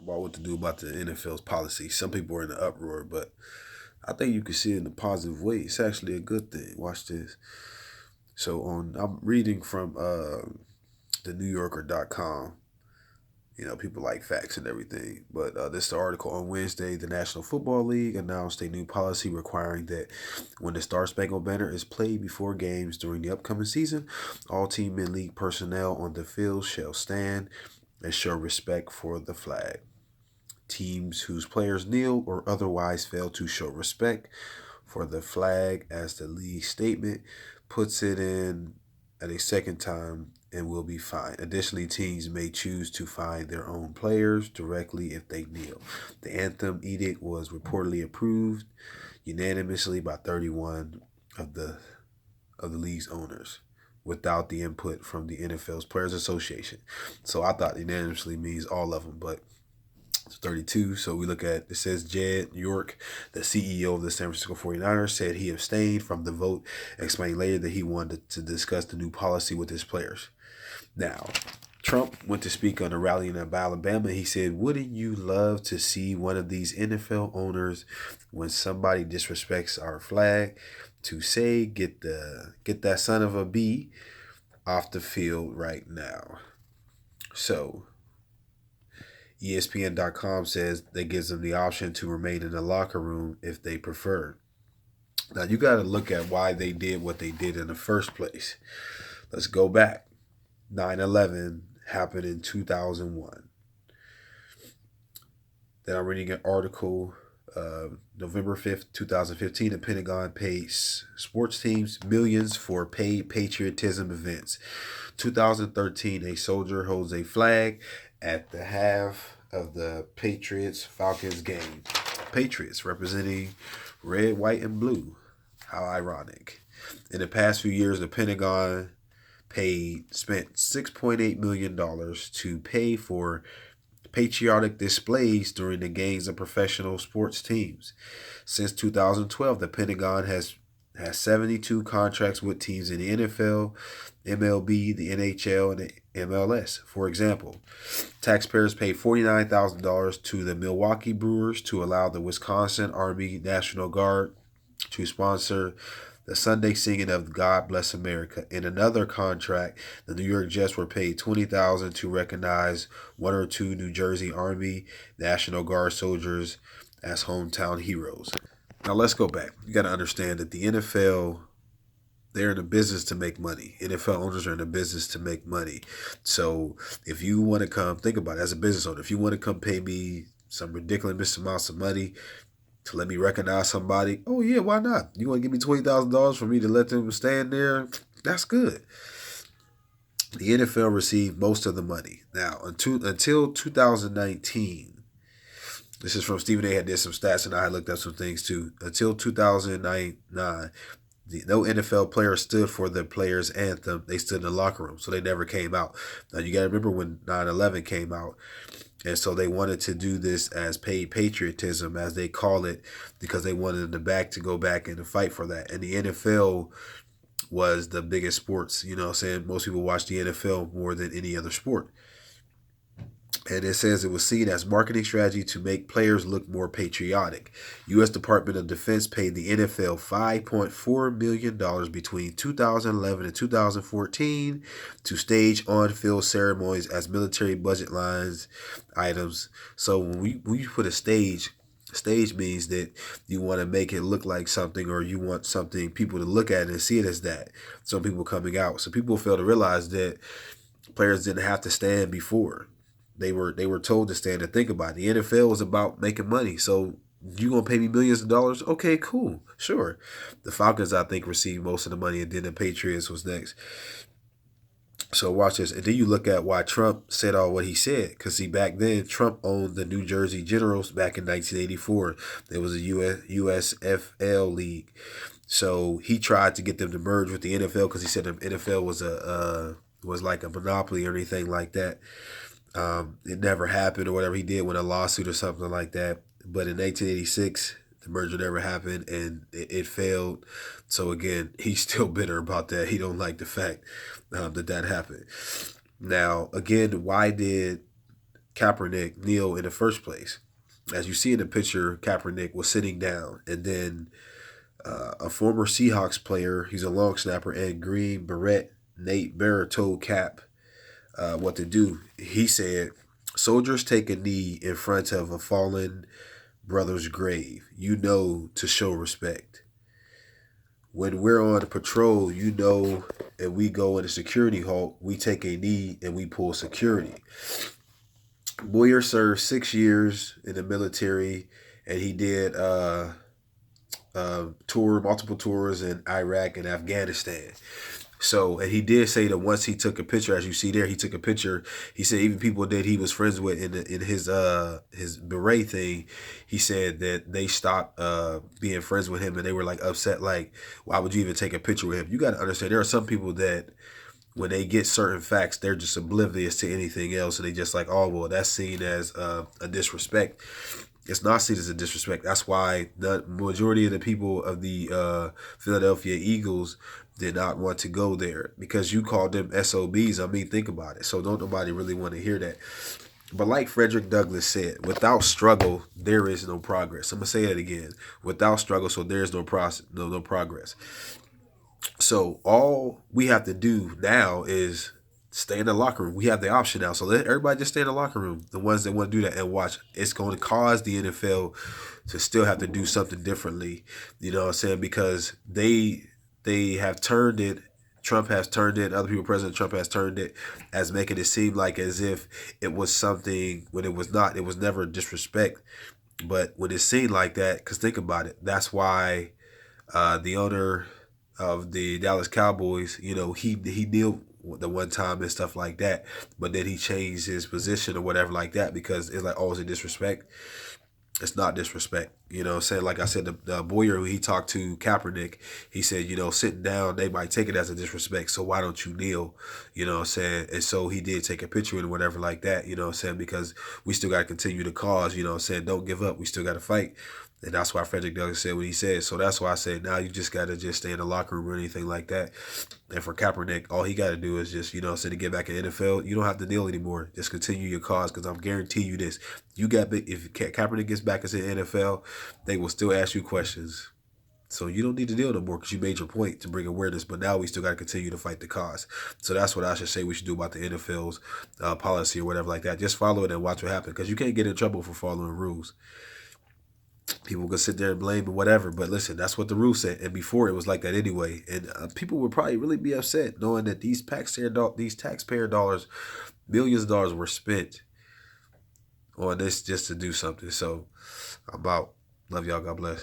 about what to do about the NFL's policy. Some people are in an uproar, but I think you can see it in a positive way. It's actually a good thing. Watch this. I'm reading from the NewYorker.com. People like facts and everything. But this is the article on Wednesday. The National Football League announced a new policy requiring that when the Star Spangled Banner is played before games during the upcoming season, all team and league personnel on the field shall stand and show respect for the flag. Teams whose players kneel or otherwise fail to show respect for the flag, as the league statement puts it in at a second time, and will be fined. Additionally, teams may choose to fine their own players directly if they kneel. The anthem edict was reportedly approved unanimously by 31 of the league's owners, without the input from the NFL's Players Association. So I thought unanimously means all of them, but it's 32. So we look at, it says Jed York, the CEO of the San Francisco 49ers, said he abstained from the vote, explaining later that he wanted to discuss the new policy with his players. Now, Trump went to speak on a rally in Alabama. He said, "Wouldn't you love to see one of these NFL owners, when somebody disrespects our flag, to say, get that son of a B off the field right now?" So ESPN.com says that gives them the option to remain in the locker room if they prefer. Now, you got to look at why they did what they did in the first place. Let's go back. 9/11 happened in 2001. Then I'm reading an article, November 5th, 2015. The Pentagon pays sports teams millions for paid patriotism events. 2013, a soldier holds a flag at the half of the Patriots-Falcons game. Patriots representing red, white, and blue. How ironic. In the past few years, the Pentagon spent $6.8 million to pay for patriotic displays during the games of professional sports teams. Since 2012, the Pentagon has 72 contracts with teams in the NFL, MLB, the NHL, and the MLS. For example, taxpayers paid $49,000 to the Milwaukee Brewers to allow the Wisconsin Army National Guard to sponsor the Sunday singing of "God Bless America." In another contract, the New York Jets were paid $20,000 to recognize one or two New Jersey Army National Guard soldiers as hometown heroes. Now let's go back. You got to understand that the NFL, they're in the business to make money. NFL owners are in the business to make money. So if you want to come, think about it as a business owner. If you want to come pay me some ridiculous amounts of money to let me recognize somebody, oh yeah, why not? You want to give me $20,000 for me to let them stand there? That's good. The NFL received most of the money. Now, until 2019, this is from Stephen A. had did some stats, and I had looked up some things too. Until 2009, no NFL player stood for the players' anthem. They stood in the locker room, so they never came out. Now, you got to remember when 9/11 came out, and so they wanted to do this as paid patriotism, as they call it, because they wanted to go back and to fight for that. And the NFL was the biggest sports, saying most people watch the NFL more than any other sport. And it says it was seen as marketing strategy to make players look more patriotic. U.S. Department of Defense paid the NFL $5.4 million between 2011 and 2014 to stage on-field ceremonies as military budget lines items. So when you put a stage means that you want to make it look like something, or you want something people to look at and see it as that. Some people coming out. So people fail to realize that players didn't have to stand before. They were told to stand and think about it. The NFL is about making money. So you gonna pay me millions of dollars? Okay, cool. Sure. The Falcons, I think, received most of the money, and then the Patriots was next. So watch this. And then you look at why Trump said all what he said. Because see, back then, Trump owned the New Jersey Generals back in 1984. There was a USFL league. So he tried to get them to merge with the NFL because he said the NFL was like a monopoly or anything like that. It never happened, or whatever he did with a lawsuit or something like that. But in 1986, the merger never happened, and it failed. So again, he's still bitter about that. He don't like the fact that happened. Now, again, why did Kaepernick kneel in the first place. As you see in the picture, Kaepernick was sitting down, and then a former Seahawks player, he's a long snapper, and Green Beret, Nate Bear, told Cap what to do. He said, "Soldiers take a knee in front of a fallen brother's grave, to show respect. When we're on patrol, and we go in a security halt, we take a knee and we pull security." Boyer served 6 years in the military, and he did multiple tours in Iraq and Afghanistan. So, and he did say that once he took a picture, as you see there, he took a picture. He said even people that he was friends with in his beret thing, he said that they stopped being friends with him, and they were like upset, like, why would you even take a picture with him? You got to understand, there are some people that when they get certain facts, they're just oblivious to anything else, and they just like, oh well, that's seen as a disrespect. It's not seen as a disrespect. That's why the majority of the people of the Philadelphia Eagles did not want to go there, because you called them SOBs. I mean, think about it. So don't nobody really want to hear that. But like Frederick Douglass said, without struggle, there is no progress. I'm gonna say that again. Without struggle, so there is no progress. So all we have to do now is stay in the locker room. We have the option now. So let everybody just stay in the locker room. The ones that want to do that and watch. It's going to cause the NFL to still have to do something differently. You know what I'm saying? Because they have turned it. Trump has turned it. Other people, President Trump has turned it as making it seem like as if it was something when it was not. It was never disrespect. But when it seemed like that, because think about it, that's why the owner of the Dallas Cowboys, he kneeled the one time and stuff like that, but then he changed his position or whatever like that, because it's like, oh, is it disrespect? It's not disrespect. Saying, like I said, the Boyer who he talked to, Kaepernick, he said, sitting down, they might take it as a disrespect, so why don't you kneel? Saying, and so he did take a picture and whatever like that, saying, because we still got to continue the cause, saying, don't give up, we still got to fight. And that's why Frederick Douglass said what he said. So that's why I said now you just got to just stay in the locker room or anything like that. And for Kaepernick, all he got to do is just, say to get back in the NFL, you don't have to deal anymore. Just continue your cause, because I'm guaranteeing you this. If Kaepernick gets back into the NFL, they will still ask you questions. So you don't need to deal no more, because you made your point to bring awareness. But now we still got to continue to fight the cause. So that's what I should say we should do about the NFL's policy or whatever like that. Just follow it and watch what happens, because you can't get in trouble for following rules. People could sit there and blame and whatever, but listen, that's what the rule said. And before, it was like that anyway. And people would probably really be upset knowing that these taxpayer dollars, millions of dollars were spent on this just to do something. So I'm out. Love y'all. God bless.